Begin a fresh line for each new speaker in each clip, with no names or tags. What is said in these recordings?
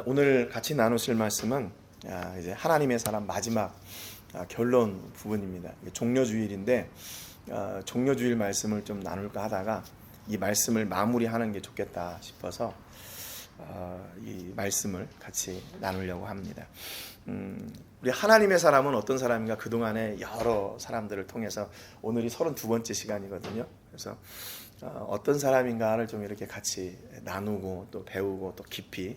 오늘 같이 나누실 말씀은 이제 하나님의 사람 마지막 결론 부분입니다. 종려주일인데 종려주일 말씀을 좀 나눌까 하다가 이 말씀을 마무리하는 게 좋겠다 싶어서 이 말씀을 같이 나누려고 합니다. 우리 하나님의 사람은 어떤 사람인가? 그동안에 여러 사람들을 통해서 오늘이 32번째 시간이거든요. 그래서 어떤 사람인가를 좀 이렇게 같이 나누고 또 배우고 또 깊이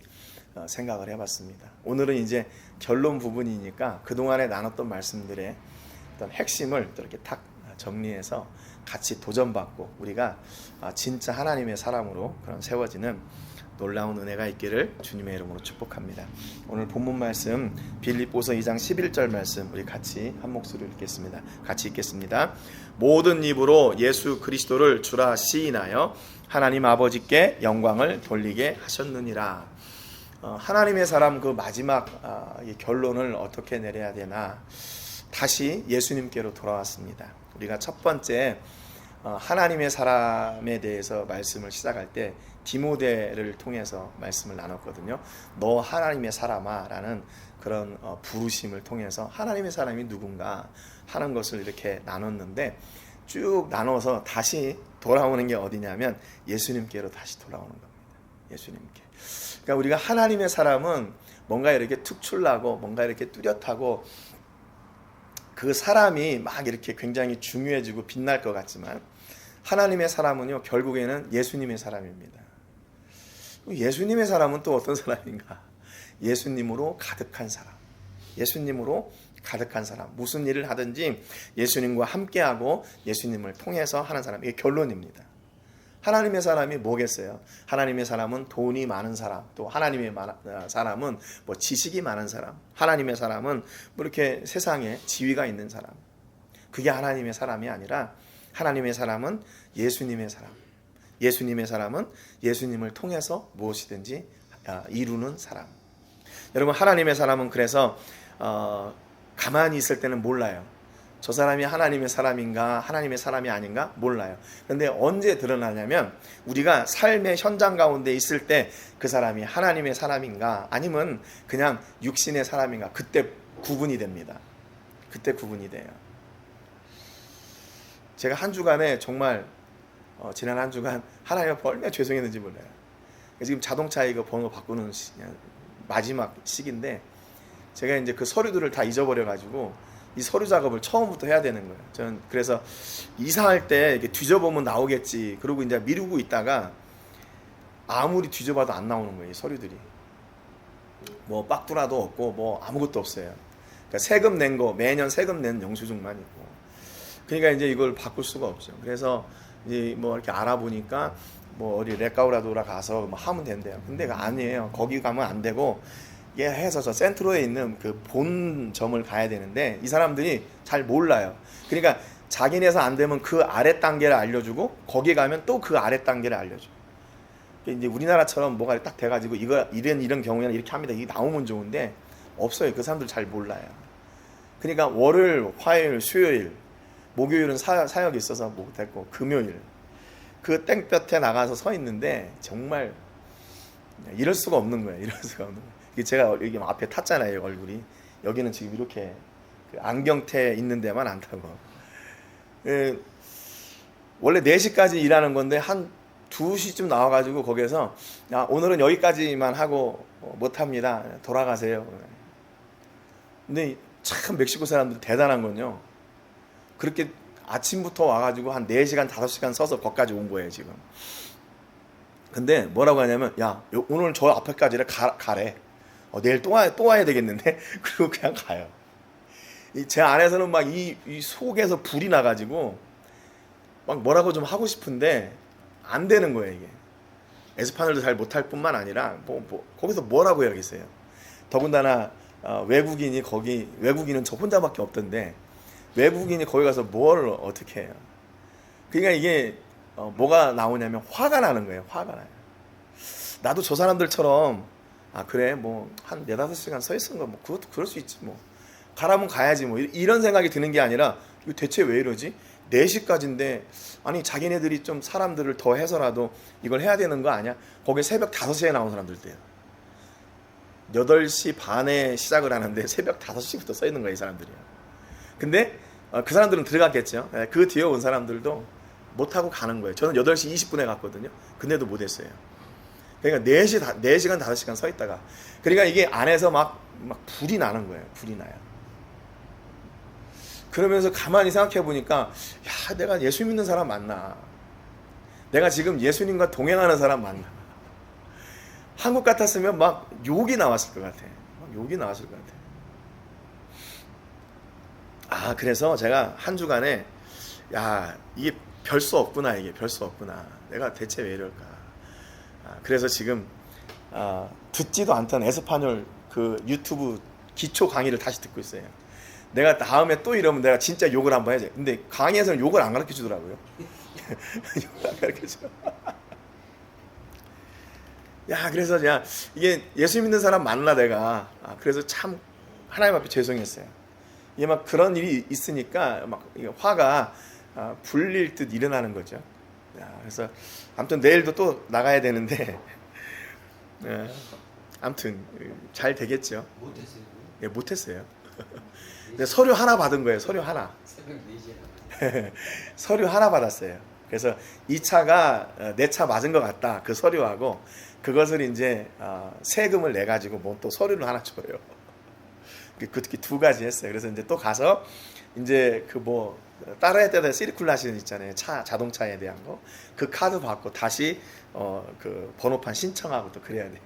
생각을 해봤습니다. 오늘은 이제 결론 부분이니까 그동안에 나눴던 말씀들의 어떤 핵심을 이렇게 탁 정리해서 같이 도전받고 우리가 진짜 하나님의 사람으로 그런 세워지는 놀라운 은혜가 있기를 주님의 이름으로 축복합니다. 오늘 본문 말씀 빌립보서 2장 11절 말씀 우리 같이 한 목소리로 읽겠습니다. 같이 읽겠습니다. 모든 입으로 예수 그리스도를 주라 시인하여 하나님 아버지께 영광을 돌리게 하셨느니라. 하나님의 사람 그 마지막 결론을 어떻게 내려야 되나? 다시 예수님께로 돌아왔습니다. 우리가 첫 번째 하나님의 사람에 대해서 말씀을 시작할 때 디모데를 통해서 말씀을 나눴거든요. 너 하나님의 사람아 라는 그런 부르심을 통해서 하나님의 사람이 누군가 하는 것을 이렇게 나눴는데 쭉 나눠서 다시 돌아오는 게 어디냐면 예수님께로 다시 돌아오는 겁니다. 예수님께. 그러니까 우리가 하나님의 사람은 뭔가 이렇게 특출나고 뭔가 이렇게 뚜렷하고 그 사람이 막 이렇게 굉장히 중요해지고 빛날 것 같지만 하나님의 사람은요 결국에는 예수님의 사람입니다. 예수님의 사람은 또 어떤 사람인가? 예수님으로 가득한 사람. 예수님으로 가득한 사람. 무슨 일을 하든지 예수님과 함께하고 예수님을 통해서 하는 사람. 이게 결론입니다. 하나님의 사람이 뭐겠어요? 하나님의 사람은 돈이 많은 사람, 또 하나님의 사람은 뭐 지식이 많은 사람, 하나님의 사람은 뭐 이렇게 세상에 지위가 있는 사람. 그게 하나님의 사람이 아니라 하나님의 사람은 예수님의 사람. 예수님의 사람은 예수님을 통해서 무엇이든지 이루는 사람. 여러분 하나님의 사람은 그래서 가만히 있을 때는 몰라요. 저 사람이 하나님의 사람인가 하나님의 사람이 아닌가 몰라요. 그런데 언제 드러나냐면 우리가 삶의 현장 가운데 있을 때 그 사람이 하나님의 사람인가 아니면 그냥 육신의 사람인가 그때 구분이 됩니다. 그때 구분이 돼요. 제가 한 주간에 정말 지난 한 주간 하나님을 얼마나 죄송했는지 몰라요. 지금 자동차 이거 번호 바꾸는 마지막 시기인데 제가 이제 그 서류들을 다 잊어버려가지고 이 서류 작업을 처음부터 해야 되는 거예요. 저는 그래서 이사할 때 이렇게 뒤져보면 나오겠지. 그러고 이제 미루고 있다가 아무리 뒤져봐도 안 나오는 거예요. 이 서류들이. 뭐 빡두라도 없고 뭐 아무것도 없어요. 그러니까 세금 낸 거 매년 세금 낸 영수증만 있고. 그러니까 이제 이걸 바꿀 수가 없죠. 그래서 이제 뭐 이렇게 알아보니까 뭐 어디 레카우라도라 가서 뭐 하면 된대요. 근데 아니에요. 거기 가면 안 되고. 예, 해서 저 센트로에 있는 그 본점을 가야 되는데 이 사람들이 잘 몰라요. 그러니까 자기네에서 안 되면 그 아래 단계를 알려주고 거기 가면 또 그 아래 단계를 알려줘. 이제 우리나라처럼 뭐가 딱 돼가지고 이거 이런 경우에는 이렇게 합니다. 이게 나오면 좋은데 없어요. 그 사람들 잘 몰라요. 그러니까 월요일, 화요일, 수요일, 목요일은 사역이 있어서 못했고 금요일 그 땡볕에 나가서 서 있는데 정말 이럴 수가 없는 거예요. 이럴 수가 없는 거예요. 제가 여기 앞에 탔잖아요. 얼굴이 여기는 지금 이렇게 안경테 있는 데만 안 타고 원래 4시까지 일하는 건데 한 2시쯤 나와가지고 거기서 오늘은 여기까지만 하고 못합니다. 돌아가세요. 근데 참 멕시코 사람들 대단한 건요. 그렇게 아침부터 와가지고 한 4시간 5시간 서서 거기까지 온 거예요 지금. 근데 뭐라고 하냐면 야 오늘 저 앞에까지를 가래. 내일 또 와야 되겠는데? 그리고 그냥 가요. 제 안에서는 막 이 속에서 불이 나가지고 막 뭐라고 좀 하고 싶은데 안 되는 거예요 이게. 에스파뇰도 잘 못할 뿐만 아니라 거기서 뭐라고 해야겠어요. 더군다나 외국인은 저 혼자밖에 없던데 외국인이 거기 가서 뭘 어떻게 해요. 그러니까 이게 뭐가 나오냐면 화가 나는 거예요. 화가 나요. 나도 저 사람들처럼 그래 뭐 한 4-5시간 서 있은 거 뭐 그것도 그럴 수 있지 뭐 가라면 가야지 뭐 이런 생각이 드는 게 아니라 이거 대체 왜 이러지? 4시까지인데 아니 자기네들이 좀 사람들을 더 해서라도 이걸 해야 되는 거 아니야? 거기 새벽 5시에 나온 사람들 때요. 8시 반에 시작을 하는데 새벽 5시부터 서 있는 거예요, 이 사람들이요. 근데 그 사람들은 들어갔겠죠. 그 뒤에 온 사람들도 못하고 가는 거예요. 저는 8시 20분에 갔거든요. 근데도 못했어요. 그러니까 4시간 5시간 서 있다가, 그러니까 이게 안에서 막 불이 나는 거예요. 불이 나요. 그러면서 가만히 생각해 보니까, 야, 내가 예수 믿는 사람 맞나? 내가 지금 예수님과 동행하는 사람 맞나? 한국 같았으면 막 욕이 나왔을 것 같아. 막 욕이 나왔을 것 같아. 그래서 제가 한 주간에, 야, 이게 별 수 없구나, 이게 별 수 없구나. 내가 대체 왜 이럴까? 그래서 지금 듣지도 않던 에스파뇰 그 유튜브 기초 강의를 다시 듣고 있어요. 내가 다음에 또 이러면 내가 진짜 욕을 한번 해야지. 근데 강의에서는 욕을 안 가르쳐 주더라고요. 욕을 안 가르쳐 줘. 야, 그래서 그냥 이게 예수 믿는 사람 맞나 내가. 그래서 참 하나님 앞에 죄송했어요. 이게 막 그런 일이 있으니까 막 화가 불릴 듯 일어나는 거죠. 그래서 아무튼 내일도 또 나가야 되는데, 아무튼 잘 되겠죠.
못했어요.
예, 못했어요. 서류 하나 받은 거예요. 서류 하나.
새벽 4시에.
서류 하나 받았어요. 그래서 이 차가 내 차 맞은 것 같다. 그 서류하고 그것을 이제 세금을 내 가지고 뭐 또 서류를 하나 줘요. 그렇게 2가지 했어요. 그래서 이제 또 가서 이제 그 뭐 따라야 되는 시리쿨라시는 있잖아요. 자동차에 대한 거. 그 카드 받고 다시 그 번호판 신청하고 또 그래야 돼요.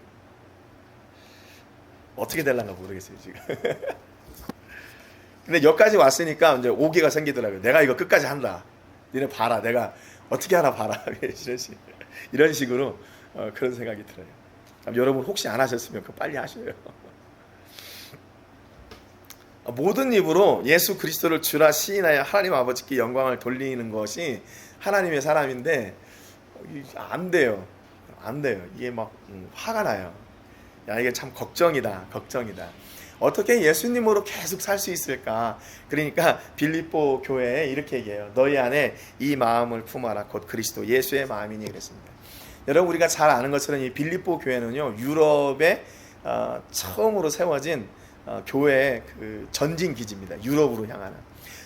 어떻게 될란가 모르겠어요, 지금. 근데 여기까지 왔으니까 이제 오기가 생기더라고요. 내가 이거 끝까지 한다. 니네 봐라. 내가 어떻게 하나 봐라. 이런 식으로 그런 생각이 들어요. 여러분 혹시 안 하셨으면 그거 빨리 하셔요. 모든 입으로 예수 그리스도를 주라 시인하여 하나님 아버지께 영광을 돌리는 것이 하나님의 사람인데 안 돼요. 안 돼요. 이게 막 화가 나요. 야, 이게 참 걱정이다. 어떻게 예수님으로 계속 살 수 있을까? 그러니까 빌립보 교회에 이렇게 얘기해요. 너희 안에 이 마음을 품어라. 곧 그리스도 예수의 마음이니 그랬습니다. 여러분, 우리가 잘 아는 것처럼 이 빌립보 교회는요, 유럽에 처음으로 세워진 교회의 그 전진 기지입니다. 유럽으로 향하는.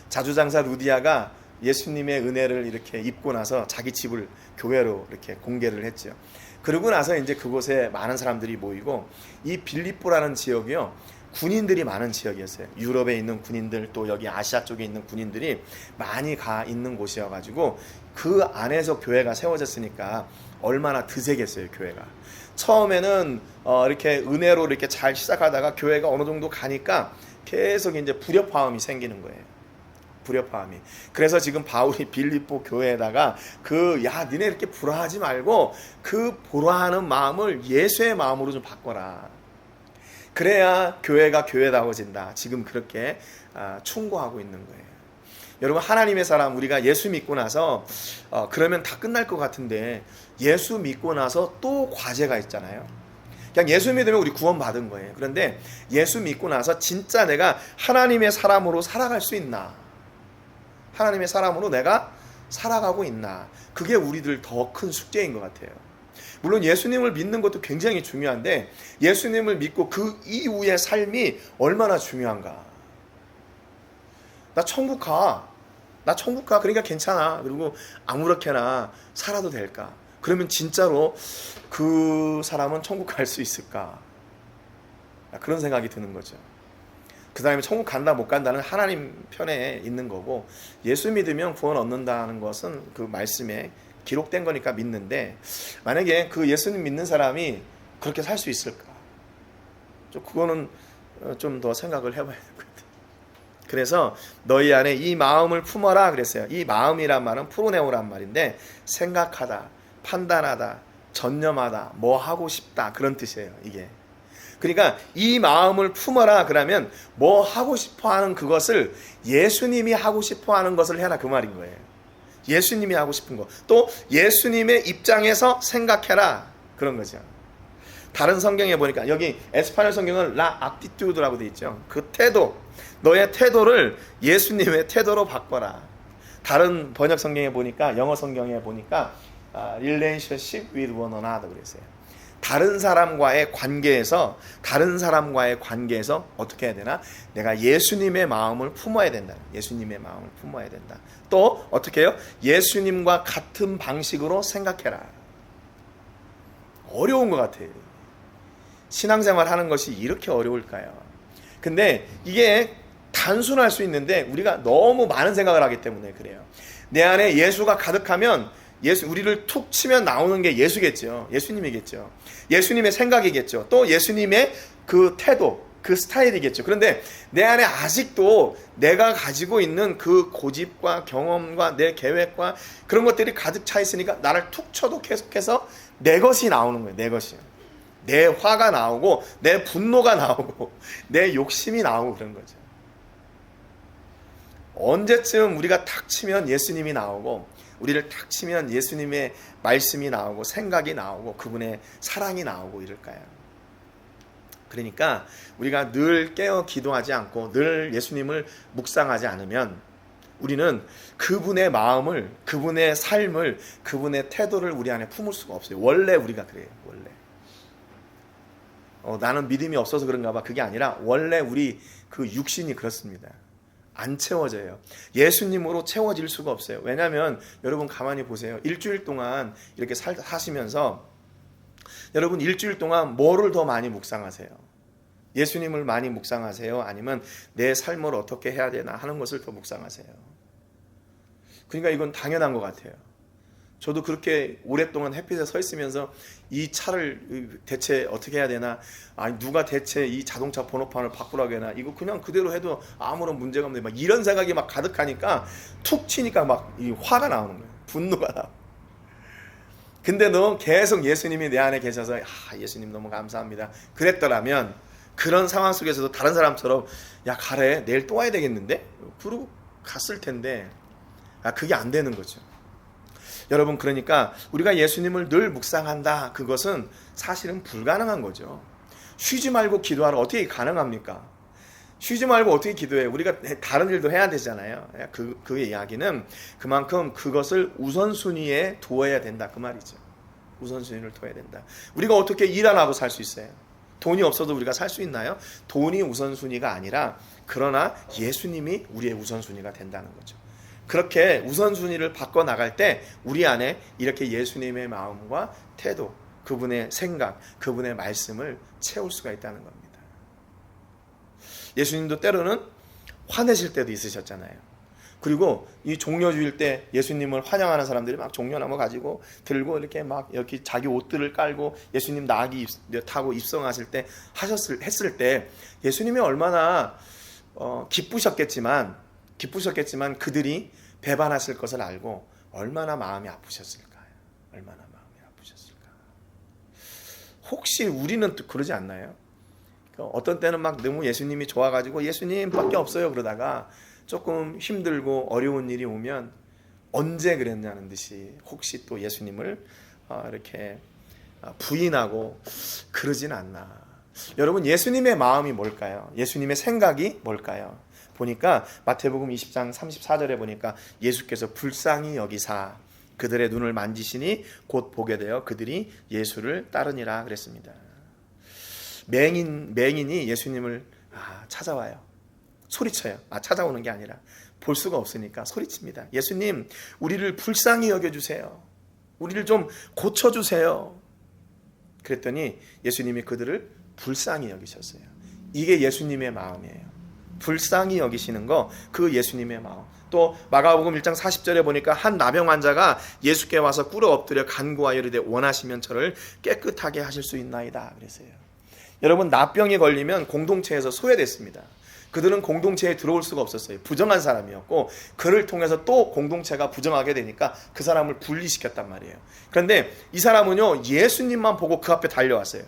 자주장사 루디아가 예수님의 은혜를 이렇게 입고 나서 자기 집을 교회로 이렇게 공개를 했죠. 그러고 나서 이제 그곳에 많은 사람들이 모이고, 이 빌립보라는 지역이요, 군인들이 많은 지역이었어요. 유럽에 있는 군인들, 또 여기 아시아 쪽에 있는 군인들이 많이 가 있는 곳이어가지고 그 안에서 교회가 세워졌으니까 얼마나 드세겠어요, 교회가. 처음에는 이렇게 은혜로 이렇게 잘 시작하다가 교회가 어느 정도 가니까 계속 이제 불협화음이 생기는 거예요. 불협화음이. 그래서 지금 바울이 빌립보 교회에다가 니네 이렇게 불화하지 말고 그 불화하는 마음을 예수의 마음으로 좀 바꿔라. 그래야 교회가 교회다워진다. 지금 그렇게 충고하고 있는 거예요. 여러분, 하나님의 사람, 우리가 예수 믿고 나서 그러면 다 끝날 것 같은데, 예수 믿고 나서 또 과제가 있잖아요. 그냥 예수 믿으면 우리 구원 받은 거예요. 그런데 예수 믿고 나서 진짜 내가 하나님의 사람으로 살아갈 수 있나? 하나님의 사람으로 내가 살아가고 있나? 그게 우리들 더 큰 숙제인 것 같아요. 물론 예수님을 믿는 것도 굉장히 중요한데, 예수님을 믿고 그 이후의 삶이 얼마나 중요한가. 나 천국 가. 그러니까 괜찮아. 그리고 아무렇게나 살아도 될까? 그러면 진짜로 그 사람은 천국 갈 수 있을까? 그런 생각이 드는 거죠. 그 다음에 천국 간다 못 간다는 하나님 편에 있는 거고, 예수 믿으면 구원 얻는다는 것은 그 말씀에 기록된 거니까 믿는데, 만약에 그 예수님 믿는 사람이 그렇게 살 수 있을까? 그거는 좀 더 생각을 해봐야 될 것 같아요. 그래서 너희 안에 이 마음을 품어라 그랬어요. 이 마음이란 말은 프로네오란 말인데, 생각하다, 판단하다, 전념하다, 뭐 하고 싶다, 그런 뜻이에요, 이게. 그러니까 이 마음을 품어라 그러면 뭐 하고 싶어 하는 그것을 예수님이 하고 싶어 하는 것을 해라, 그 말인 거예요. 예수님이 하고 싶은 거, 또 예수님의 입장에서 생각해라, 그런 거죠. 다른 성경에 보니까, 여기 에스파뇰 성경은 라 악티튜드라고 되어 있죠. 그 태도, 너의 태도를 예수님의 태도로 바꿔라. 다른 번역 성경에 보니까, 영어 성경에 보니까 relationship with one another 그랬어요. 다른 사람과의 관계에서 어떻게 해야 되나? 내가 예수님의 마음을 품어야 된다. 예수님의 마음을 품어야 된다. 또 어떻게 해요? 예수님과 같은 방식으로 생각해라. 어려운 것 같아요. 신앙생활 하는 것이 이렇게 어려울까요? 근데 이게 단순할 수 있는데 우리가 너무 많은 생각을 하기 때문에 그래요. 내 안에 예수가 가득하면 우리를 툭 치면 나오는 게 예수겠죠. 예수님이겠죠. 예수님의 생각이겠죠. 또 예수님의 그 태도, 그 스타일이겠죠. 그런데 내 안에 아직도 내가 가지고 있는 그 고집과 경험과 내 계획과 그런 것들이 가득 차 있으니까 나를 툭 쳐도 계속해서 내 것이 나오는 거예요. 내 것이. 내 화가 나오고 내 분노가 나오고 내 욕심이 나오고 그런 거죠. 언제쯤 우리가 탁 치면 예수님이 나오고 우리를 탁 치면 예수님의 말씀이 나오고 생각이 나오고 그분의 사랑이 나오고 이럴까요? 그러니까 우리가 늘 깨어 기도하지 않고 늘 예수님을 묵상하지 않으면 우리는 그분의 마음을, 그분의 삶을, 그분의 태도를 우리 안에 품을 수가 없어요. 원래 우리가 그래요. 원래. 나는 믿음이 없어서 그런가 봐. 그게 아니라 원래 우리 그 육신이 그렇습니다. 안 채워져요. 예수님으로 채워질 수가 없어요. 왜냐하면 여러분 가만히 보세요. 일주일 동안 이렇게 사시면서 여러분 일주일 동안 뭐를 더 많이 묵상하세요? 예수님을 많이 묵상하세요? 아니면 내 삶을 어떻게 해야 되나 하는 것을 더 묵상하세요? 그러니까 이건 당연한 것 같아요. 저도 그렇게 오랫동안 햇빛에 서 있으면서 이 차를 대체 어떻게 해야 되나, 아니 누가 대체 이 자동차 번호판을 바꾸라고 해나, 이거 그냥 그대로 해도 아무런 문제가 없는데 막 이런 생각이 막 가득하니까 툭 치니까 막 이 화가 나오는 거예요. 분노가 나오고. 근데 너 계속 예수님이 내 안에 계셔서 예수님 너무 감사합니다 그랬더라면 그런 상황 속에서도 다른 사람처럼 야 가래 내일 또 와야 되겠는데? 그러고 갔을 텐데 그게 안 되는 거죠. 여러분 그러니까 우리가 예수님을 늘 묵상한다, 그것은 사실은 불가능한 거죠. 쉬지 말고 기도하라 어떻게 가능합니까? 쉬지 말고 어떻게 기도해? 우리가 다른 일도 해야 되잖아요. 그 이야기는 그만큼 그것을 우선순위에 두어야 된다 그 말이죠. 우선순위를 둬야 된다. 우리가 어떻게 일 안 하고 살 수 있어요? 돈이 없어도 우리가 살 수 있나요? 돈이 우선순위가 아니라 그러나 예수님이 우리의 우선순위가 된다는 거죠. 그렇게 우선순위를 바꿔나갈 때 우리 안에 이렇게 예수님의 마음과 태도, 그분의 생각, 그분의 말씀을 채울 수가 있다는 겁니다. 예수님도 때로는 화내실 때도 있으셨잖아요. 그리고 이 종려주일 때 예수님을 환영하는 사람들이 막 종려나무 가지고 들고 이렇게 막 여기 자기 옷들을 깔고 예수님 나귀 타고 입성하실 때 했을 때 예수님이 얼마나 기쁘셨겠지만 그들이 배반하실 것을 알고 얼마나 마음이 아프셨을까요? 얼마나 마음이 아프셨을까? 혹시 우리는 또 그러지 않나요? 어떤 때는 막 너무 예수님이 좋아가지고 예수님밖에 없어요 그러다가 조금 힘들고 어려운 일이 오면 언제 그랬냐는 듯이 혹시 또 예수님을 이렇게 부인하고 그러진 않나. 여러분 예수님의 마음이 뭘까요? 예수님의 생각이 뭘까요? 보니까 마태복음 20장 34절에 보니까 예수께서 불쌍히 여기사 그들의 눈을 만지시니 곧 보게 되어 그들이 예수를 따르니라 그랬습니다. 맹인이 예수님을 찾아와요. 소리쳐요. 찾아오는 게 아니라 볼 수가 없으니까 소리칩니다. 예수님, 우리를 불쌍히 여겨주세요. 우리를 좀 고쳐주세요. 그랬더니 예수님이 그들을 불쌍히 여기셨어요. 이게 예수님의 마음이에요. 불쌍히 여기시는 거, 그 예수님의 마음. 또 마가복음 1장 40절에 보니까 한 나병 환자가 예수께 와서 꿇어 엎드려 간구하여 이르되 원하시면 저를 깨끗하게 하실 수 있나이다 그랬어요. 여러분 나병이 걸리면 공동체에서 소외됐습니다. 그들은 공동체에 들어올 수가 없었어요. 부정한 사람이었고 그를 통해서 또 공동체가 부정하게 되니까 그 사람을 분리시켰단 말이에요. 그런데 이 사람은요 예수님만 보고 그 앞에 달려왔어요.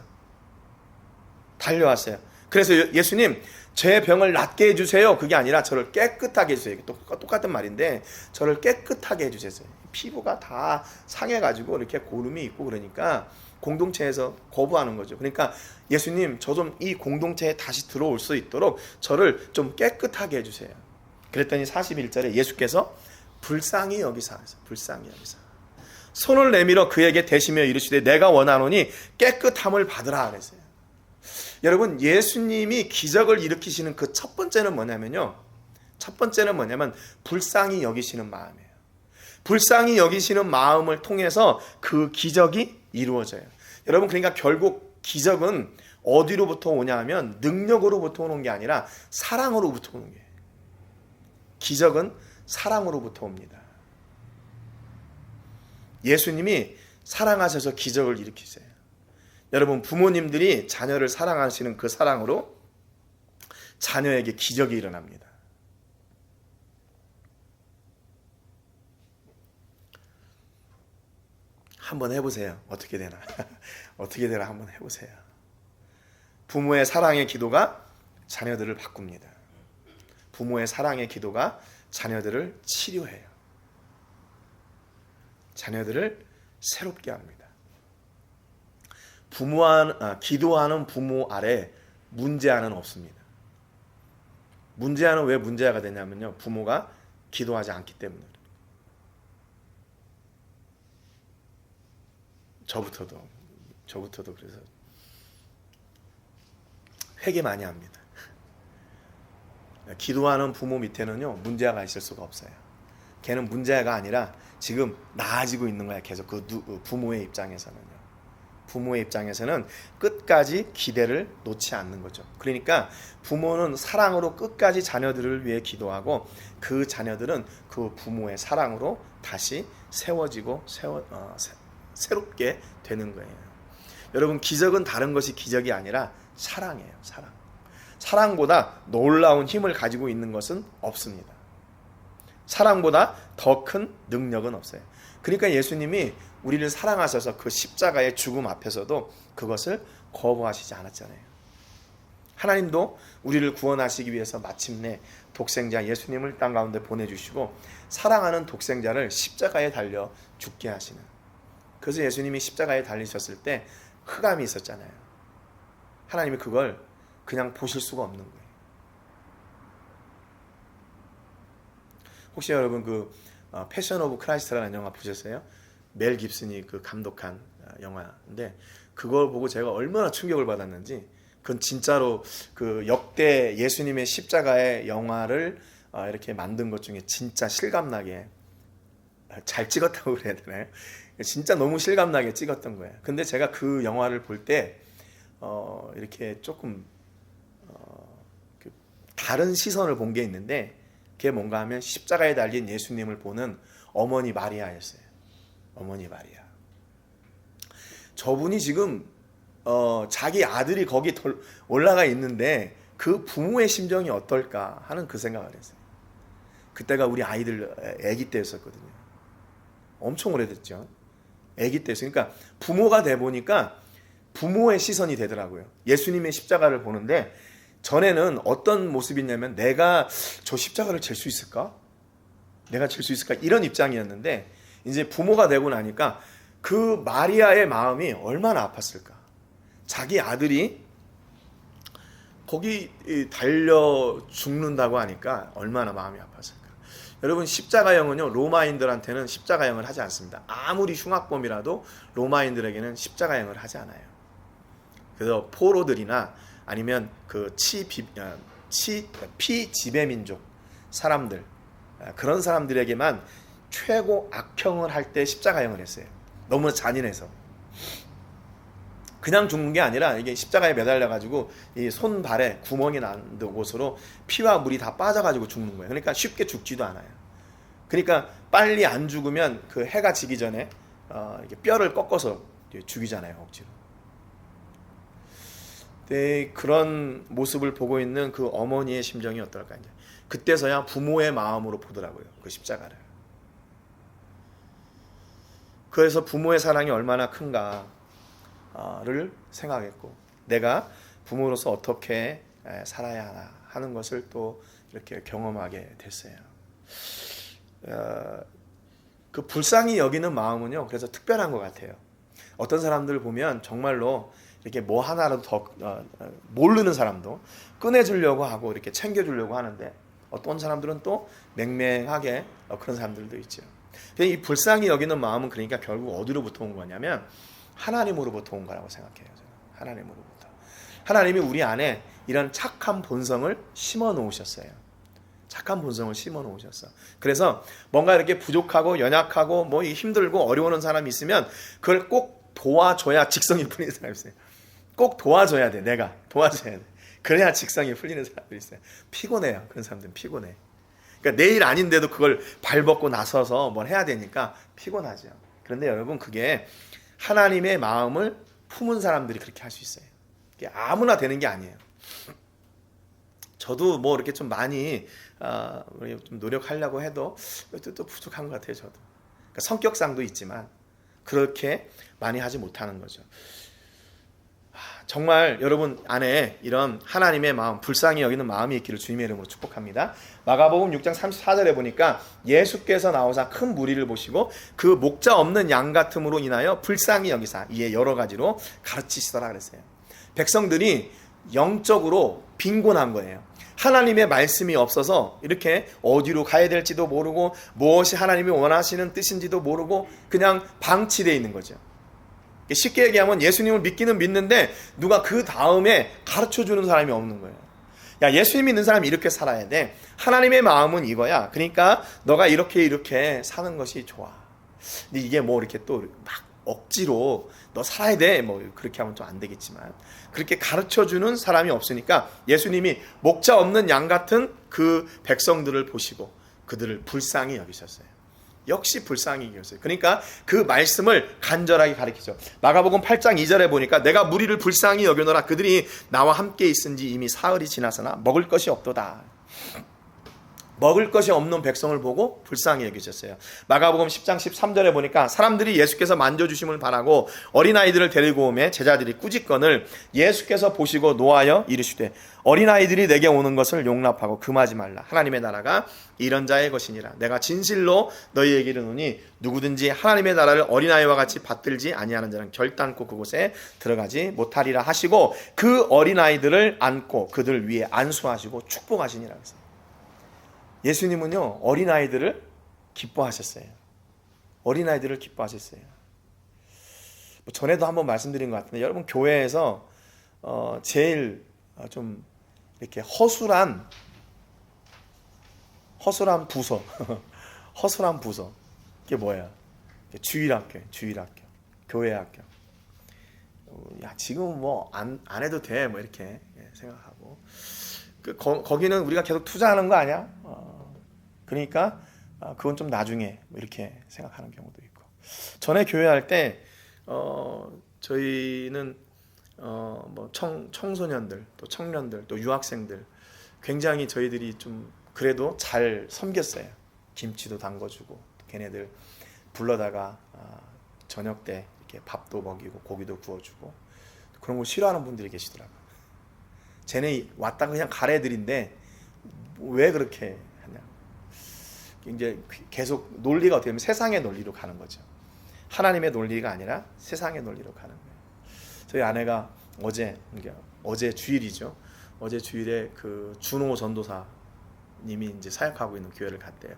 그래서 예수님 제 병을 낫게 해주세요. 그게 아니라 저를 깨끗하게 해주세요. 똑같은 말인데 저를 깨끗하게 해주세요. 피부가 다 상해가지고 이렇게 고름이 있고 그러니까 공동체에서 거부하는 거죠. 그러니까 예수님 저 좀 이 공동체에 다시 들어올 수 있도록 저를 좀 깨끗하게 해주세요. 그랬더니 41절에 예수께서 불쌍히 여기사 손을 내밀어 그에게 대시며 이르시되 내가 원하노니 깨끗함을 받으라 그랬어요. 여러분, 예수님이 기적을 일으키시는 그 첫 번째는 뭐냐면요. 첫 번째는 뭐냐면 불쌍히 여기시는 마음이에요. 불쌍히 여기시는 마음을 통해서 그 기적이 이루어져요. 여러분, 그러니까 결국 기적은 어디로부터 오냐 하면 능력으로부터 오는 게 아니라 사랑으로부터 오는 거예요. 기적은 사랑으로부터 옵니다. 예수님이 사랑하셔서 기적을 일으키세요. 여러분, 부모님들이 자녀를 사랑하시는 그 사랑으로 자녀에게 기적이 일어납니다. 한번 해보세요. 어떻게 되나? 어떻게 되나 한번 해보세요. 부모의 사랑의 기도가 자녀들을 바꿉니다. 부모의 사랑의 기도가 자녀들을 치료해요. 자녀들을 새롭게 합니다. 기도하는 부모 아래 문제아는 없습니다. 문제아는 왜 문제아가 되냐면요, 부모가 기도하지 않기 때문에. 저부터도 그래서 회개 많이 합니다. 기도하는 부모 밑에는요, 문제아가 있을 수가 없어요. 걔는 문제아가 아니라 지금 나아지고 있는 거야. 계속 그 부모의 입장에서는요. 부모의 입장에서는 끝까지 기대를 놓지 않는 거죠. 그러니까 부모는 사랑으로 끝까지 자녀들을 위해 기도하고 그 자녀들은 그 부모의 사랑으로 다시 세워지고 새롭게 되는 거예요. 여러분, 기적은 다른 것이 기적이 아니라 사랑이에요. 사랑. 사랑보다 놀라운 힘을 가지고 있는 것은 없습니다. 사랑보다 더 큰 능력은 없어요. 그러니까 예수님이 우리를 사랑하셔서 그 십자가의 죽음 앞에서도 그것을 거부하시지 않았잖아요. 하나님도 우리를 구원하시기 위해서 마침내 독생자 예수님을 땅 가운데 보내주시고 사랑하는 독생자를 십자가에 달려 죽게 하시는. 그래서 예수님이 십자가에 달리셨을 때 흑암이 있었잖아요. 하나님이 그걸 그냥 보실 수가 없는 거예요. 혹시 여러분 그 패션 오브 크라이스트라는 영화 보셨어요? 멜 깁슨이 그 감독한 영화인데 그걸 보고 제가 얼마나 충격을 받았는지, 그건 진짜로 그 역대 예수님의 십자가의 영화를 이렇게 만든 것 중에 진짜 실감나게 잘 찍었다고 그래야 되나요? 진짜 너무 실감나게 찍었던 거예요. 근데 제가 그 영화를 볼 때 이렇게 조금 다른 시선을 본 게 있는데, 그게 뭔가 하면 십자가에 달린 예수님을 보는 어머니 마리아였어요. 어머니 마리아. 저분이 지금 자기 아들이 거기 올라가 있는데 그 부모의 심정이 어떨까 하는 그 생각을 했어요. 그때가 우리 아이들 아기 때였었거든요. 엄청 오래됐죠. 아기 때였어요. 그러니까 부모가 돼 보니까 부모의 시선이 되더라고요. 예수님의 십자가를 보는데 전에는 어떤 모습이냐면 내가 저 십자가를 질 수 있을까? 내가 질 수 있을까? 이런 입장이었는데 이제 부모가 되고 나니까 그 마리아의 마음이 얼마나 아팠을까? 자기 아들이 거기 달려 죽는다고 하니까 얼마나 마음이 아팠을까? 여러분, 십자가형은요, 로마인들한테는 십자가형을 하지 않습니다. 아무리 흉악범이라도 로마인들에게는 십자가형을 하지 않아요. 그래서 포로들이나 아니면 그 피지배민족 사람들, 그런 사람들에게만 최고 악형을 할 때 십자가형을 했어요. 너무 잔인해서. 그냥 죽는 게 아니라 이게 십자가에 매달려가지고 이 손발에 구멍이 난 곳으로 피와 물이 다 빠져가지고 죽는 거예요. 그러니까 쉽게 죽지도 않아요. 그러니까 빨리 안 죽으면 그 해가 지기 전에 이렇게 뼈를 꺾어서 죽이잖아요, 억지로. 네, 그런 모습을 보고 있는 그 어머니의 심정이 어떨까? 이제 그때서야 부모의 마음으로 보더라고요, 그 십자가를. 그래서 부모의 사랑이 얼마나 큰가를 생각했고, 내가 부모로서 어떻게 살아야 하나 하는 것을 또 이렇게 경험하게 됐어요. 그 불쌍히 여기는 마음은요, 그래서 특별한 것 같아요. 어떤 사람들 보면 정말로 이렇게 뭐 하나라도 더 모르는 사람도 꺼내주려고 하고 이렇게 챙겨주려고 하는데, 어떤 사람들은 또 맹맹하게 그런 사람들도 있죠. 이 불쌍히 여기는 마음은 그러니까 결국 어디로부터 온 거냐면 하나님으로부터 온 거라고 생각해요. 저는. 하나님으로부터. 하나님이 우리 안에 이런 착한 본성을 심어 놓으셨어요. 착한 본성을 심어 놓으셨어. 그래서 뭔가 이렇게 부족하고 연약하고 뭐 힘들고 어려운 사람이 있으면 그걸 꼭 도와줘야 직성이 풀리는 사람이 있어요. 꼭 도와줘야 돼. 내가 도와줘야 돼. 그래야 직성이 풀리는 사람들이 있어요. 피곤해요. 그런 사람들은 피곤해. 그러니까 내일 아닌데도 그걸 발벗고 나서서 뭘 해야 되니까 피곤하죠. 그런데 여러분 그게 하나님의 마음을 품은 사람들이 그렇게 할 수 있어요. 이게 아무나 되는 게 아니에요. 저도 뭐 이렇게 좀 많이 좀 노력하려고 해도 또 부족한 것 같아요. 저도. 그러니까 성격상도 있지만 그렇게 많이 하지 못하는 거죠. 정말 여러분 안에 이런 하나님의 마음, 불쌍히 여기는 마음이 있기를 주님의 이름으로 축복합니다. 마가복음 6장 34절에 보니까 예수께서 나오사 큰 무리를 보시고 그 목자 없는 양 같음으로 인하여 불쌍히 여기사 이에 여러 가지로 가르치시더라 그랬어요. 백성들이 영적으로 빈곤한 거예요. 하나님의 말씀이 없어서 이렇게 어디로 가야 될지도 모르고 무엇이 하나님이 원하시는 뜻인지도 모르고 그냥 방치되어 있는 거죠. 쉽게 얘기하면 예수님을 믿기는 믿는데 누가 그 다음에 가르쳐주는 사람이 없는 거예요. 야, 예수님 믿는 사람이 이렇게 살아야 돼. 하나님의 마음은 이거야. 그러니까 너가 이렇게 사는 것이 좋아. 근데 이게 뭐 이렇게 또 막 억지로 너 살아야 돼. 뭐 그렇게 하면 좀 안 되겠지만 그렇게 가르쳐주는 사람이 없으니까 예수님이 목자 없는 양 같은 그 백성들을 보시고 그들을 불쌍히 여기셨어요. 역시 불쌍히 여기셨어요. 그러니까 그 말씀을 간절하게 가르치죠. 마가복음 8장 2절에 보니까 내가 무리를 불쌍히 여겨노라 그들이 나와 함께 있은지 이미 사흘이 지나서나 먹을 것이 없도다. 먹을 것이 없는 백성을 보고 불쌍히 여기셨어요. 마가복음 10장 13절에 보니까 사람들이 예수께서 만져주심을 바라고 어린아이들을 데리고 오매 제자들이 꾸짖건을 예수께서 보시고 노하여 이르시되 어린아이들이 내게 오는 것을 용납하고 금하지 말라. 하나님의 나라가 이런 자의 것이니라. 내가 진실로 너희에게 이르노니 누구든지 하나님의 나라를 어린아이와 같이 받들지 아니하는 자는 결단코 그곳에 들어가지 못하리라 하시고 그 어린아이들을 안고 그들 위에 안수하시고 축복하시니라. 예수님은요 어린아이들을 기뻐하셨어요. 어린아이들을 기뻐하셨어요. 뭐 전에도 한번 말씀드린 것 같은데 여러분 교회에서 제일 좀 이렇게 허술한 부서 허술한 부서 이게 뭐야? 주일학교 교회학교. 야 지금 뭐 안 해도 돼 뭐 이렇게 생각하고 거기는 우리가 계속 투자하는 거 아니야? 그러니까 그건 좀 나중에 뭐 이렇게 생각하는 경우도 있고. 전에 교회할 때 저희는 뭐 청소년들 또 청년들 또 유학생들 굉장히 저희들이 좀 그래도 잘 섬겼어요. 김치도 담궈주고 걔네들 불러다가 저녁 때 이렇게 밥도 먹이고 고기도 구워주고 그런 거 싫어하는 분들이 계시더라고요. 쟤네 왔다가 그냥 가래들인데 왜 그렇게 하냐. 이제 계속 논리가 어떻게 보면 세상의 논리로 가는 거죠. 하나님의 논리가 아니라 세상의 논리로 가는 거예요. 저희 아내가 어제 주일이죠. 어제 주일에 그 준호 전도사님이 이제 사역하고 있는 교회를 갔대요.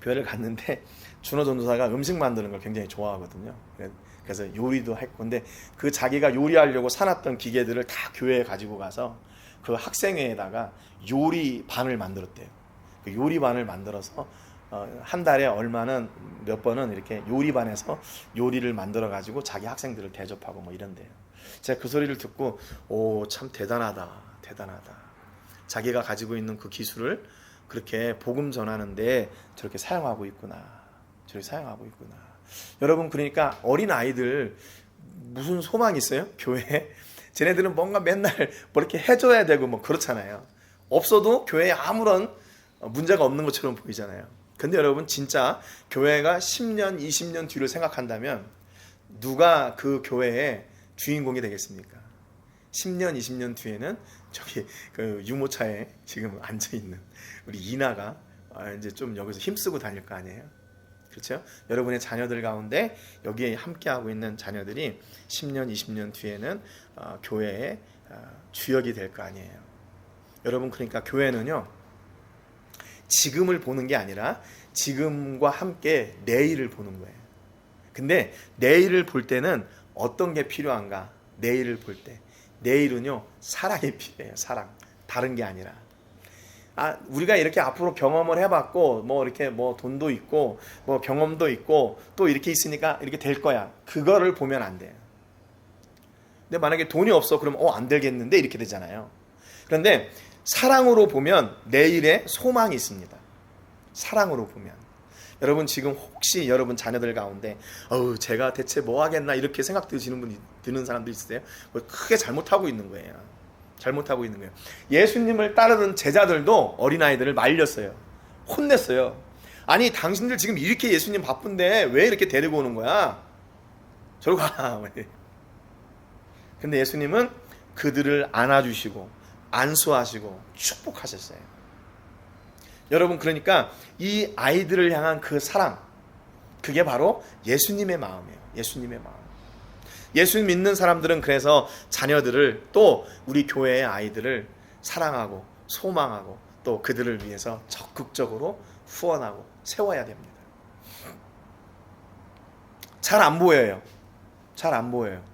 교회를 갔는데 준호 전도사가 음식 만드는 걸 굉장히 좋아하거든요. 그래서 요리도 했고 근데 그 자기가 요리하려고 사놨던 기계들을 다 교회에 가지고 가서 그 학생회에다가 요리반을 만들었대요. 그 요리반을 만들어서 한 달에 얼마는 몇 번은 이렇게 요리반에서 요리를 만들어 가지고 자기 학생들을 대접하고 뭐 이런데요. 제가 그 소리를 듣고 오 참 대단하다. 자기가 가지고 있는 그 기술을 그렇게 복음 전하는데 저렇게 사용하고 있구나. 여러분 그러니까 어린 아이들 무슨 소망이 있어요? 교회에 쟤네들은 뭔가 맨날 뭐 이렇게 해줘야 되고 뭐 그렇잖아요. 없어도 교회에 아무런 문제가 없는 것처럼 보이잖아요. 근데 여러분 진짜 교회가 10년 20년 뒤를 생각한다면 누가 그 교회의 주인공이 되겠습니까? 10년 20년 뒤에는 저기 그 유모차에 지금 앉아있는 우리 이나가 이제 좀 여기서 힘쓰고 다닐 거 아니에요. 그렇죠? 여러분의 자녀들 가운데 여기에 함께하고 있는 자녀들이 10년, 20년 뒤에는 교회의 주역이 될 거 아니에요. 여러분 그러니까 교회는요 지금을 보는 게 아니라 지금과 함께 내일을 보는 거예요. 근데 내일을 볼 때는 어떤 게 필요한가? 내일을 볼 때 내일은요 사랑이 필요해요. 사랑. 다른 게 아니라 우리가 이렇게 앞으로 경험을 해봤고 뭐 이렇게 뭐 돈도 있고 뭐 경험도 있고 또 이렇게 있으니까 이렇게 될 거야. 그거를 보면 안 돼요. 근데 만약에 돈이 없어 그러면 안 되겠는데 이렇게 되잖아요. 그런데 사랑으로 보면 내일에 소망이 있습니다. 사랑으로 보면. 여러분 지금 혹시 여러분 자녀들 가운데 제가 대체 뭐 하겠나 이렇게 생각 드는 사람도 있으세요? 크게 잘못하고 있는 거예요. 잘못하고 있는 거예요. 예수님을 따르는 제자들도 어린아이들을 말렸어요. 혼냈어요. 아니 당신들 지금 이렇게 예수님 바쁜데 왜 이렇게 데리고 오는 거야? 저리 가. 근데 예수님은 그들을 안아주시고 안수하시고 축복하셨어요. 여러분 그러니까 이 아이들을 향한 그 사랑, 그게 바로 예수님의 마음이에요. 예수님의 마음. 예수 믿는 사람들은 그래서 자녀들을 또 우리 교회의 아이들을 사랑하고 소망하고 또 그들을 위해서 적극적으로 후원하고 세워야 됩니다. 잘 안 보여요. 잘 안 보여요.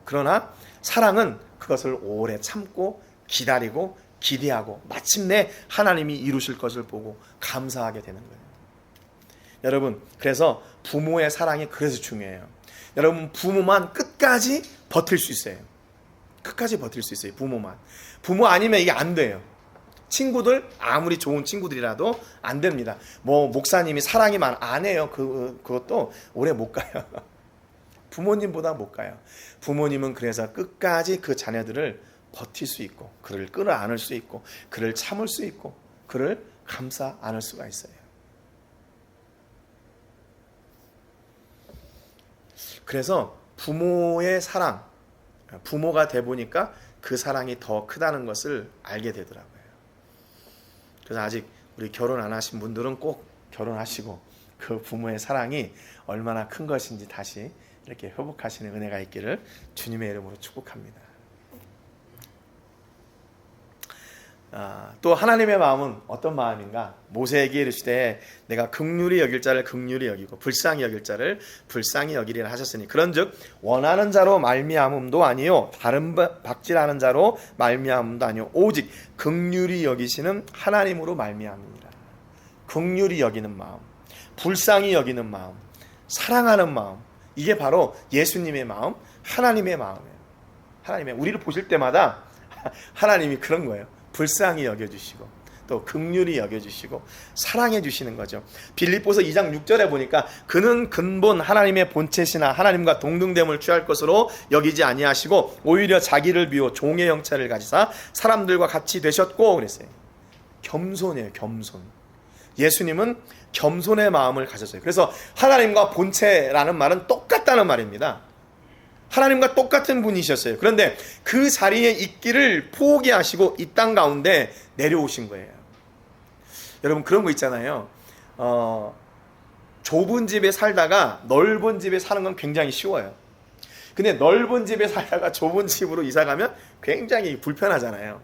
그러나 사랑은 그것을 오래 참고 기다리고 기대하고 마침내 하나님이 이루실 것을 보고 감사하게 되는 거예요. 여러분 그래서 부모의 사랑이 그래서 중요해요. 여러분 부모만 끝까지 버틸 수 있어요. 끝까지 버틸 수 있어요. 부모만. 부모 아니면 이게 안 돼요. 친구들 아무리 좋은 친구들이라도 안 됩니다. 뭐 목사님이 사랑이 안 해요. 그것도 오래 못 가요. 부모님보다 못 가요. 부모님은 그래서 끝까지 그 자녀들을 버틸 수 있고 그를 끌어안을 수 있고 그를 참을 수 있고 그를 감싸 안을 수가 있어요. 그래서 부모의 사랑, 부모가 돼 보니까 그 사랑이 더 크다는 것을 알게 되더라고요. 그래서 아직 우리 결혼 안 하신 분들은 꼭 결혼하시고 그 부모의 사랑이 얼마나 큰 것인지 다시 이렇게 회복하시는 은혜가 있기를 주님의 이름으로 축복합니다. 또 하나님의 마음은 어떤 마음인가? 모세에게 이르시되 내가 긍휼히 여길 자를 긍휼히 여기고 불쌍히 여길 자를 불쌍히 여기리라 하셨으니 그런즉 원하는 자로 말미암음도 아니요 다른 박질하는 자로 말미암음도 아니요 오직 긍휼히 여기시는 하나님으로 말미암으니라. 긍휼히 여기는 마음, 불쌍히 여기는 마음, 사랑하는 마음, 이게 바로 예수님의 마음, 하나님의 마음이에요. 하나님의 우리를 보실 때마다 하나님이 그런 거예요. 불쌍히 여겨주시고 또 긍휼히 여겨주시고 사랑해 주시는 거죠. 빌립보서 2장 6절에 보니까 그는 근본 하나님의 본체시나 하나님과 동등됨을 취할 것으로 여기지 아니하시고 오히려 자기를 비워 종의 형체를 가지사 사람들과 같이 되셨고 그랬어요. 겸손이에요. 겸손. 예수님은 겸손의 마음을 가졌어요. 그래서 하나님과 본체라는 말은 똑같다는 말입니다. 하나님과 똑같은 분이셨어요. 그런데 그 자리에 있기를 포기하시고 이 땅 가운데 내려오신 거예요. 여러분 그런 거 있잖아요. 좁은 집에 살다가 넓은 집에 사는 건 굉장히 쉬워요. 근데 넓은 집에 살다가 좁은 집으로 이사 가면 굉장히 불편하잖아요.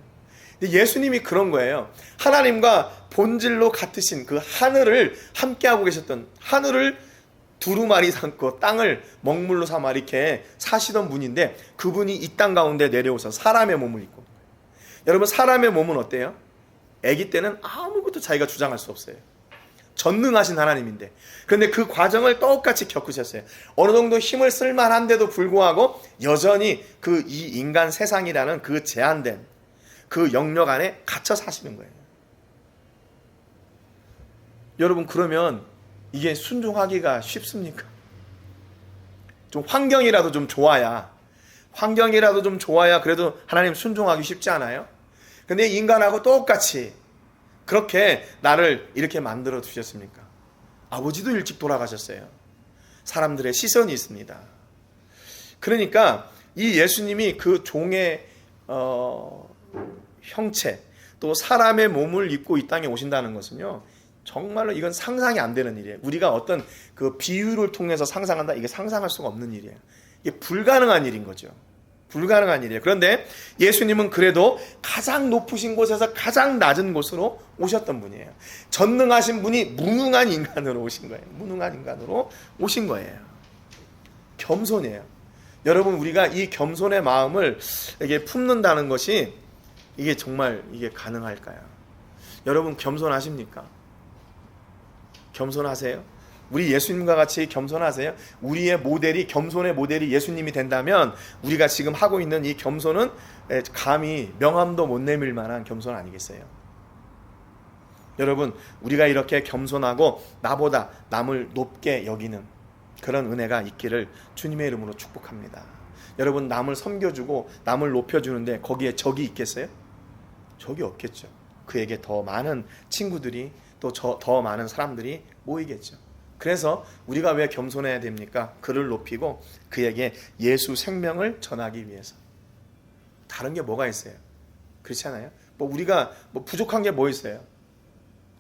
근데 예수님이 그런 거예요. 하나님과 본질로 같으신 그 하늘을 함께하고 계셨던 하늘을 두루마리 삼고 땅을 먹물로 삼아 이렇게 사시던 분인데 그분이 이 땅 가운데 내려오셔서 사람의 몸을 입고 여러분 사람의 몸은 어때요? 아기 때는 아무것도 자기가 주장할 수 없어요. 전능하신 하나님인데 그런데 그 과정을 똑같이 겪으셨어요. 어느 정도 힘을 쓸 만한데도 불구하고 여전히 그 이 인간 세상이라는 그 제한된 그 영역 안에 갇혀 사시는 거예요. 여러분 그러면 이게 순종하기가 쉽습니까? 좀 환경이라도 좀 좋아야 그래도 하나님 순종하기 쉽지 않아요? 근데 인간하고 똑같이 그렇게 나를 이렇게 만들어 두셨습니까? 아버지도 일찍 돌아가셨어요. 사람들의 시선이 있습니다. 그러니까 이 예수님이 그 종의 형체 또 사람의 몸을 입고 이 땅에 오신다는 것은요 정말로 이건 상상이 안 되는 일이에요. 우리가 어떤 그 비유를 통해서 상상한다, 이게 상상할 수가 없는 일이에요. 이게 불가능한 일인 거죠. 불가능한 일이에요. 그런데 예수님은 그래도 가장 높으신 곳에서 가장 낮은 곳으로 오셨던 분이에요. 전능하신 분이 무능한 인간으로 오신 거예요. 무능한 인간으로 오신 거예요. 겸손이에요. 여러분, 우리가 이 겸손의 마음을 이게 품는다는 것이 이게 정말 이게 가능할까요? 여러분, 겸손하십니까? 겸손하세요? 우리 예수님과 같이 겸손하세요? 우리의 모델이, 겸손의 모델이 예수님이 된다면 우리가 지금 하고 있는 이 겸손은 감히 명함도 못 내밀 만한 겸손 아니겠어요? 여러분, 우리가 이렇게 겸손하고 나보다 남을 높게 여기는 그런 은혜가 있기를 주님의 이름으로 축복합니다. 여러분, 남을 섬겨주고 남을 높여주는데 거기에 적이 있겠어요? 적이 없겠죠. 그에게 더 많은 친구들이 또 더 많은 사람들이 모이겠죠. 그래서 우리가 왜 겸손해야 됩니까? 그를 높이고 그에게 예수 생명을 전하기 위해서. 다른 게 뭐가 있어요? 그렇지 않아요? 우리가 부족한 게 뭐 있어요?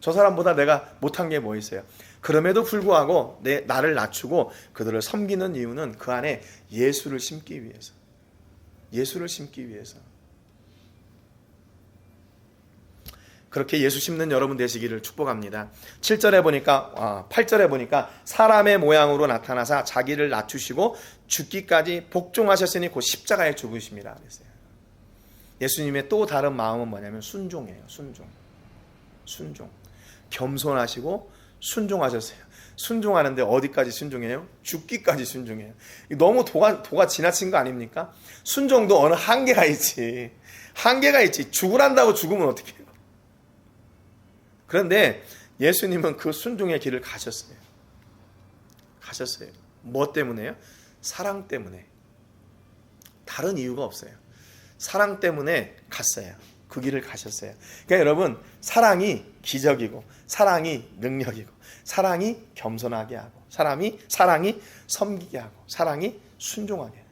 저 사람보다 내가 못한 게 뭐 있어요? 그럼에도 불구하고 나를 낮추고 그들을 섬기는 이유는 그 안에 예수를 심기 위해서. 예수를 심기 위해서. 그렇게 예수 심는 여러분 되시기를 축복합니다. 7절에 보니까 8절에 보니까 사람의 모양으로 나타나사 자기를 낮추시고 죽기까지 복종하셨으니 곧 십자가에 죽으심이라 그랬어요. 예수님의 또 다른 마음은 뭐냐면 순종이에요. 순종. 겸손하시고 순종하셨어요. 순종하는데 어디까지 순종해요? 죽기까지 순종해요. 너무 도가 지나친 거 아닙니까? 순종도 어느 한계가 있지. 죽으란다고 죽으면 어떡해요? 그런데 예수님은 그 순종의 길을 가셨어요. 뭐 때문에요? 사랑 때문에. 다른 이유가 없어요. 사랑 때문에 갔어요. 그 길을 가셨어요. 그러니까 여러분, 사랑이 기적이고 사랑이 능력이고 사랑이 겸손하게 하고 사랑이 섬기게 하고 사랑이 순종하게 해요.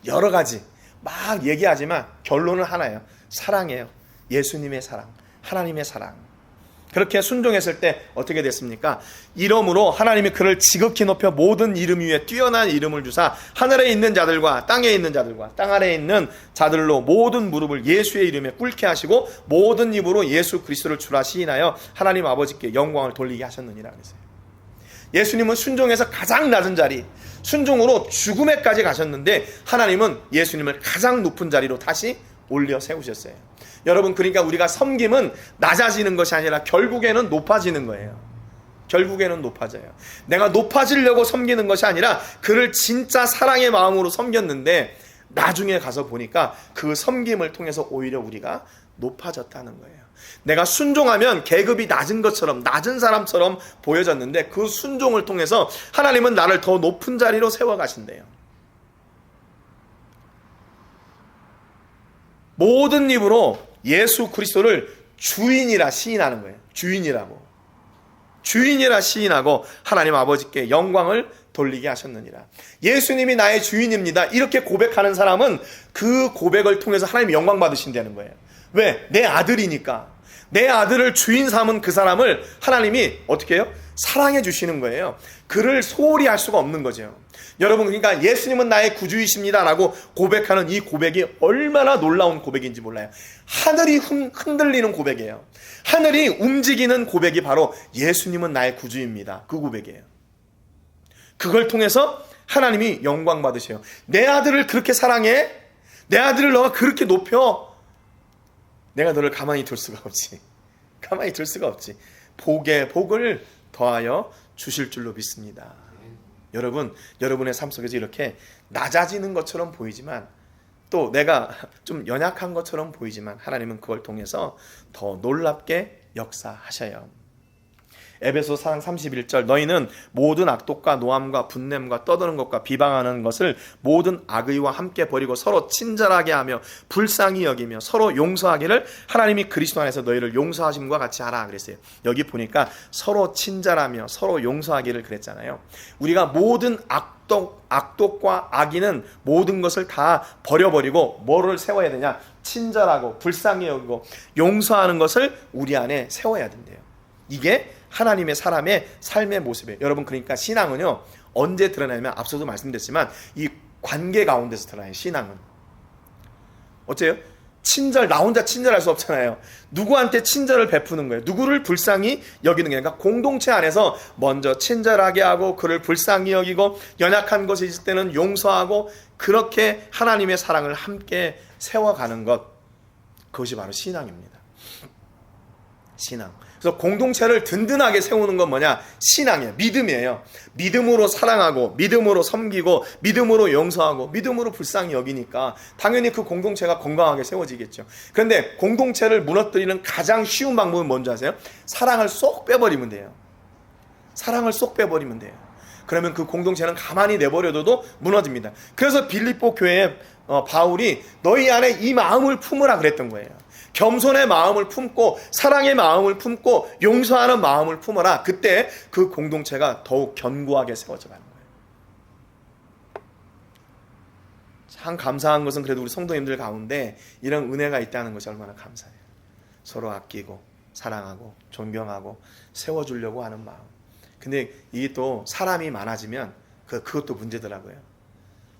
여러 가지 막 얘기하지만 결론은 하나예요. 사랑이에요. 예수님의 사랑, 하나님의 사랑. 그렇게 순종했을 때 어떻게 됐습니까? 이러므로 하나님이 그를 지극히 높여 모든 이름 위에 뛰어난 이름을 주사 하늘에 있는 자들과 땅에 있는 자들과 땅 아래에 있는 자들로 모든 무릎을 예수의 이름에 꿇게 하시고 모든 입으로 예수 그리스도를 주라 시인하여 하나님 아버지께 영광을 돌리게 하셨느니라 그랬어요. 예수님은 순종에서 가장 낮은 자리, 순종으로 죽음에까지 가셨는데 하나님은 예수님을 가장 높은 자리로 다시 올려 세우셨어요. 여러분, 그러니까 우리가 섬김은 낮아지는 것이 아니라 결국에는 높아지는 거예요. 결국에는 높아져요. 내가 높아지려고 섬기는 것이 아니라 그를 진짜 사랑의 마음으로 섬겼는데 나중에 가서 보니까 그 섬김을 통해서 오히려 우리가 높아졌다는 거예요. 내가 순종하면 계급이 낮은 것처럼, 낮은 사람처럼 보여졌는데 그 순종을 통해서 하나님은 나를 더 높은 자리로 세워가신대요. 모든 입으로 예수 그리스도를 주인이라 시인하는 거예요. 주인이라 시인하고 하나님 아버지께 영광을 돌리게 하셨느니라. 예수님이 나의 주인입니다. 이렇게 고백하는 사람은 그 고백을 통해서 하나님이 영광 받으신다는 거예요. 왜? 내 아들이니까. 내 아들을 주인 삼은 그 사람을 하나님이 어떻게 해요? 사랑해 주시는 거예요. 그를 소홀히 할 수가 없는 거죠. 여러분, 그러니까 예수님은 나의 구주이십니다 라고 고백하는 이 고백이 얼마나 놀라운 고백인지 몰라요. 하늘이 흔들리는 고백이에요. 하늘이 움직이는 고백이 바로 예수님은 나의 구주입니다. 그 고백이에요. 그걸 통해서 하나님이 영광 받으셔요. 내 아들을 그렇게 사랑해? 내 아들을 너가 그렇게 높여? 내가 너를 가만히 둘 수가 없지. 복에 복을 더하여 주실 줄로 믿습니다. 여러분, 여러분의 삶 속에서 이렇게 낮아지는 것처럼 보이지만 또 내가 좀 연약한 것처럼 보이지만 하나님은 그걸 통해서 더 놀랍게 역사하셔요. 에베소 4장 31절 너희는 모든 악독과 노함과 분냄과 떠드는 것과 비방하는 것을 모든 악의와 함께 버리고 서로 친절하게 하며 불쌍히 여기며 서로 용서하기를 하나님이 그리스도 안에서 너희를 용서하심과 같이 하라 그랬어요. 여기 보니까 서로 친절하며 서로 용서하기를 그랬잖아요. 우리가 모든 악독과 악의는 모든 것을 다 버려버리고 뭐를 세워야 되냐? 친절하고 불쌍히 여기고 용서하는 것을 우리 안에 세워야 된대요. 이게 하나님의 사람의 삶의 모습이에요. 여러분, 그러니까 신앙은요 언제 드러나냐면 앞서도 말씀드렸지만 이 관계 가운데서 드러나요. 신앙은 어째요? 친절, 나 혼자 친절할 수 없잖아요. 누구한테 친절을 베푸는 거예요. 누구를 불쌍히 여기는 게, 그러니까 공동체 안에서 먼저 친절하게 하고 그를 불쌍히 여기고 연약한 것이 있을 때는 용서하고 그렇게 하나님의 사랑을 함께 세워가는 것, 그것이 바로 신앙입니다. 신앙. 그래서 공동체를 든든하게 세우는 건 뭐냐? 신앙이에요. 믿음이에요. 믿음으로 사랑하고 믿음으로 섬기고 믿음으로 용서하고 믿음으로 불쌍히 여기니까 당연히 그 공동체가 건강하게 세워지겠죠. 그런데 공동체를 무너뜨리는 가장 쉬운 방법은 뭔지 아세요? 사랑을 쏙 빼버리면 돼요. 사랑을 쏙 빼버리면 돼요. 그러면 그 공동체는 가만히 내버려둬도 무너집니다. 그래서 빌립보 교회에 바울이 너희 안에 이 마음을 품으라 그랬던 거예요. 겸손의 마음을 품고 사랑의 마음을 품고 용서하는 마음을 품어라. 그때 그 공동체가 더욱 견고하게 세워져 가는 거예요. 참 감사한 것은 그래도 우리 성도님들 가운데 이런 은혜가 있다는 것이 얼마나 감사해요. 서로 아끼고 사랑하고 존경하고 세워주려고 하는 마음. 근데 이게 또 사람이 많아지면 그것도 문제더라고요.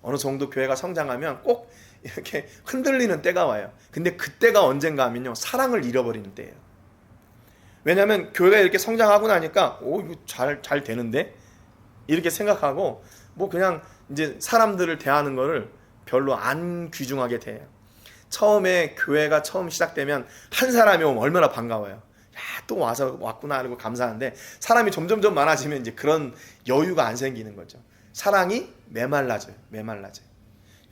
어느 정도 교회가 성장하면 꼭 이렇게 흔들리는 때가 와요. 근데 그때가 언젠가 하면요, 사랑을 잃어버리는 때예요. 왜냐하면 교회가 이렇게 성장하고 나니까 이거 잘 되는데? 이렇게 생각하고 뭐 그냥 이제 사람들을 대하는 거를 별로 안 귀중하게 돼요. 처음에 교회가 처음 시작되면 한 사람이 오면 얼마나 반가워요. 야, 또 왔구나 하고 감사한데 사람이 점점 많아지면 이제 그런 여유가 안 생기는 거죠. 사랑이 메말라져요.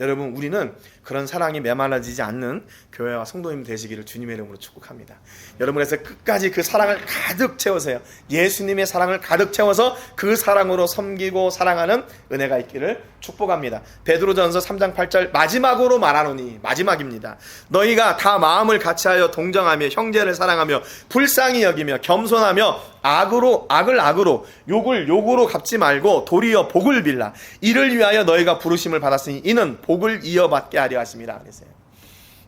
여러분, 우리는 그런 사랑이 메말라지지 않는 교회와 성도님 되시기를 주님의 이름으로 축복합니다. 여러분에서 끝까지 그 사랑을 가득 채우세요. 예수님의 사랑을 가득 채워서 그 사랑으로 섬기고 사랑하는 은혜가 있기를 축복합니다. 베드로전서 3장 8절 마지막으로 말하노니, 마지막입니다. 너희가 다 마음을 같이하여 동정하며 형제를 사랑하며 불쌍히 여기며 겸손하며 악을 악으로 욕을 욕으로 갚지 말고 도리어 복을 빌라. 이를 위하여 너희가 부르심을 받았으니 이는 복을 이어받게 하려 하심이라 그랬어요.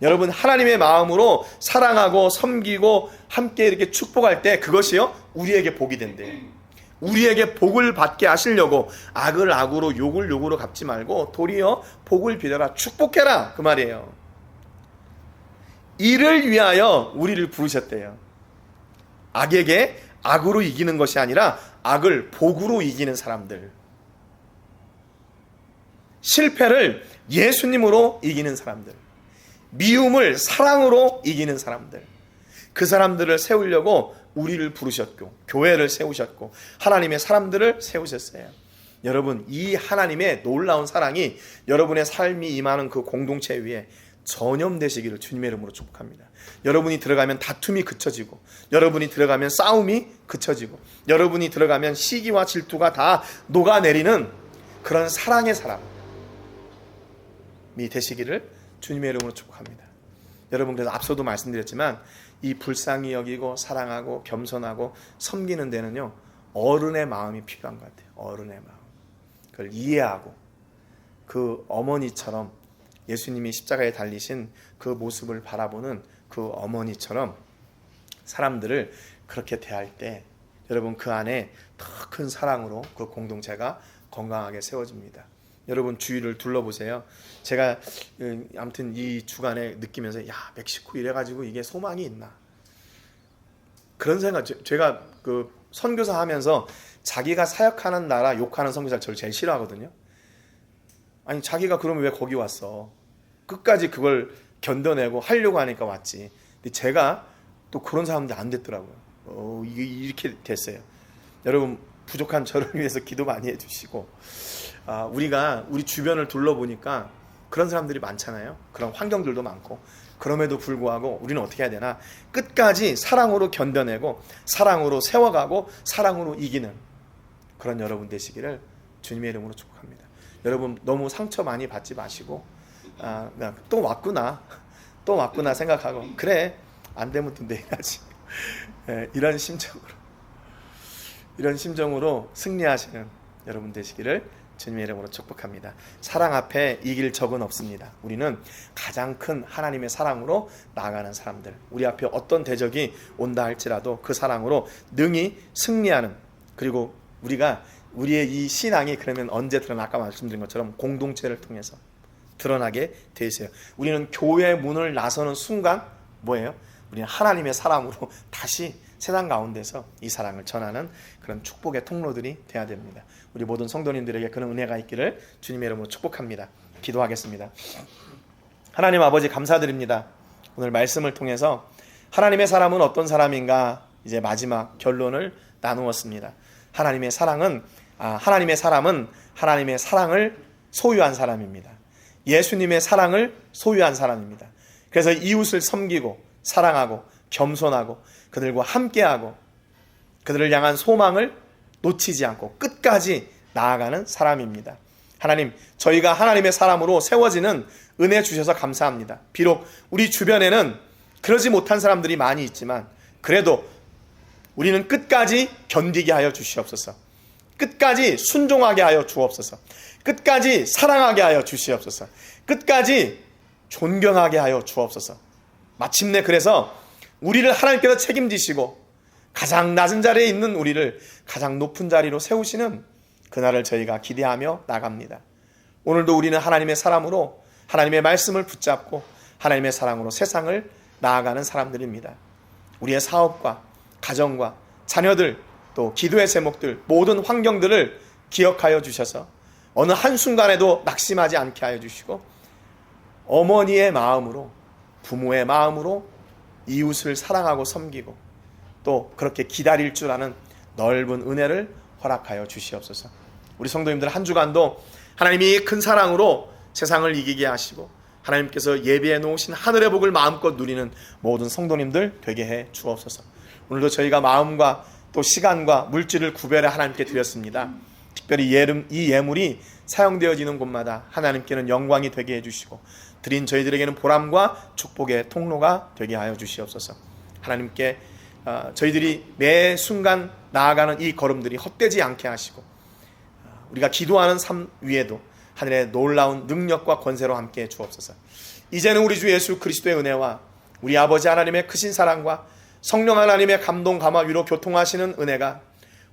여러분, 하나님의 마음으로 사랑하고 섬기고 함께 이렇게 축복할 때 그것이요, 우리에게 복이 된대요. 우리에게 복을 받게 하시려고 악을 악으로 욕을 욕으로 갚지 말고 도리어 복을 빌어라, 축복해라, 그 말이에요. 이를 위하여 우리를 부르셨대요. 악에게 악으로 이기는 것이 아니라 악을 복으로 이기는 사람들, 실패를 예수님으로 이기는 사람들, 미움을 사랑으로 이기는 사람들, 그 사람들을 세우려고 우리를 부르셨고 교회를 세우셨고 하나님의 사람들을 세우셨어요. 여러분, 이 하나님의 놀라운 사랑이 여러분의 삶이 임하는 그 공동체 위에 전염되시기를 주님의 이름으로 축복합니다. 여러분이 들어가면 다툼이 그쳐지고, 여러분이 들어가면 싸움이 그쳐지고, 여러분이 들어가면 시기와 질투가 다 녹아내리는 그런 사랑의 사람이 되시기를 주님의 이름으로 축복합니다. 여러분, 그래서 앞서도 말씀드렸지만 이 불쌍히 여기고 사랑하고 겸손하고 섬기는 데는요, 어른의 마음이 필요한 것 같아요. 어른의 마음. 그걸 이해하고 그 어머니처럼 예수님이 십자가에 달리신 그 모습을 바라보는 그 어머니처럼 사람들을 그렇게 대할 때 여러분, 그 안에 더 큰 사랑으로 그 공동체가 건강하게 세워집니다. 여러분, 주위를 둘러보세요. 제가 아무튼 이 주간에 느끼면서 멕시코 이래가지고 이게 소망이 있나, 그런 생각. 제가 그 선교사 하면서 자기가 사역하는 나라 욕하는 선교사를 저를 제일 싫어하거든요. 아니, 자기가 그러면 왜 거기 왔어? 끝까지 그걸 견뎌내고 하려고 하니까 왔지. 근데 제가 또 그런 사람들 안 됐더라고요. 이게 이렇게 됐어요. 여러분, 부족한 저를 위해서 기도 많이 해주시고, 우리가 우리 주변을 둘러보니까 그런 사람들이 많잖아요. 그런 환경들도 많고. 그럼에도 불구하고 우리는 어떻게 해야 되나? 끝까지 사랑으로 견뎌내고 사랑으로 세워가고 사랑으로 이기는 그런 여러분 되시기를 주님의 이름으로 축복합니다. 여러분, 너무 상처 많이 받지 마시고 또 왔구나 생각하고, 그래, 안 되면 또 내일 하지. 이런 심정으로 승리하시는 여러분 되시기를 주님의 이름으로 축복합니다. 사랑 앞에 이길 적은 없습니다. 우리는 가장 큰 하나님의 사랑으로 나아가는 사람들, 우리 앞에 어떤 대적이 온다 할지라도 그 사랑으로 능히 승리하는, 그리고 우리가 우리의 이 신앙이 그러면 언제 드러나? 아까 말씀드린 것처럼 공동체를 통해서 드러나게 돼 있어요. 우리는 교회 문을 나서는 순간 뭐예요? 우리는 하나님의 사랑으로 다시 세상 가운데서 이 사랑을 전하는 그런 축복의 통로들이 돼야 됩니다. 우리 모든 성도님들에게 그런 은혜가 있기를 주님의 이름으로 축복합니다. 기도하겠습니다. 하나님 아버지 감사드립니다. 오늘 말씀을 통해서 하나님의 사람은 어떤 사람인가 이제 마지막 결론을 나누었습니다. 하나님의 사람은 하나님의 사랑을 소유한 사람입니다. 예수님의 사랑을 소유한 사람입니다. 그래서 이웃을 섬기고 사랑하고 겸손하고 그들과 함께하고 그들을 향한 소망을 놓치지 않고 끝까지 나아가는 사람입니다. 하나님, 저희가 하나님의 사람으로 세워지는 은혜 주셔서 감사합니다. 비록 우리 주변에는 그러지 못한 사람들이 많이 있지만 그래도 우리는 끝까지 견디게 하여 주시옵소서. 끝까지 순종하게 하여 주옵소서. 끝까지 사랑하게 하여 주시옵소서. 끝까지 존경하게 하여 주옵소서. 마침내 그래서 우리를 하나님께서 책임지시고 가장 낮은 자리에 있는 우리를 가장 높은 자리로 세우시는 그날을 저희가 기대하며 나갑니다. 오늘도 우리는 하나님의 사람으로 하나님의 말씀을 붙잡고 하나님의 사랑으로 세상을 나아가는 사람들입니다. 우리의 사업과 가정과 자녀들 또 기도의 제목들 모든 환경들을 기억하여 주셔서 어느 한순간에도 낙심하지 않게 하여 주시고 어머니의 마음으로 부모의 마음으로 이웃을 사랑하고 섬기고 또 그렇게 기다릴 줄 아는 넓은 은혜를 허락하여 주시옵소서. 우리 성도님들 한 주간도 하나님이 큰 사랑으로 세상을 이기게 하시고 하나님께서 예비해 놓으신 하늘의 복을 마음껏 누리는 모든 성도님들 되게 해 주옵소서. 오늘도 저희가 마음과 또 시간과 물질을 구별해 하나님께 드렸습니다. 특별히 이 예물이 사용되어지는 곳마다 하나님께는 영광이 되게 해주시고 드린 저희들에게는 보람과 축복의 통로가 되게 하여 주시옵소서. 하나님께 저희들이 매 순간 나아가는 이 걸음들이 헛되지 않게 하시고 우리가 기도하는 삶 위에도 하늘의 놀라운 능력과 권세로 함께해 주옵소서. 이제는 우리 주 예수 그리스도의 은혜와 우리 아버지 하나님의 크신 사랑과 성령 하나님의 감동 감화 위로 교통하시는 은혜가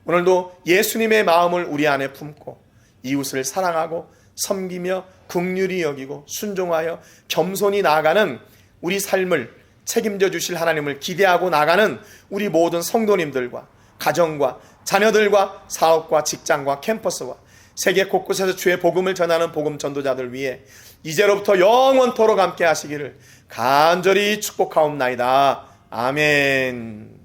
오늘도 예수님의 마음을 우리 안에 품고 이웃을 사랑하고 섬기며 긍휼히 여기고 순종하여 겸손히 나아가는 우리 삶을 책임져 주실 하나님을 기대하고 나가는 우리 모든 성도님들과 가정과 자녀들과 사업과 직장과 캠퍼스와 세계 곳곳에서 주의 복음을 전하는 복음 전도자들 위해 이제로부터 영원토록 함께 하시기를 간절히 축복하옵나이다. 아멘.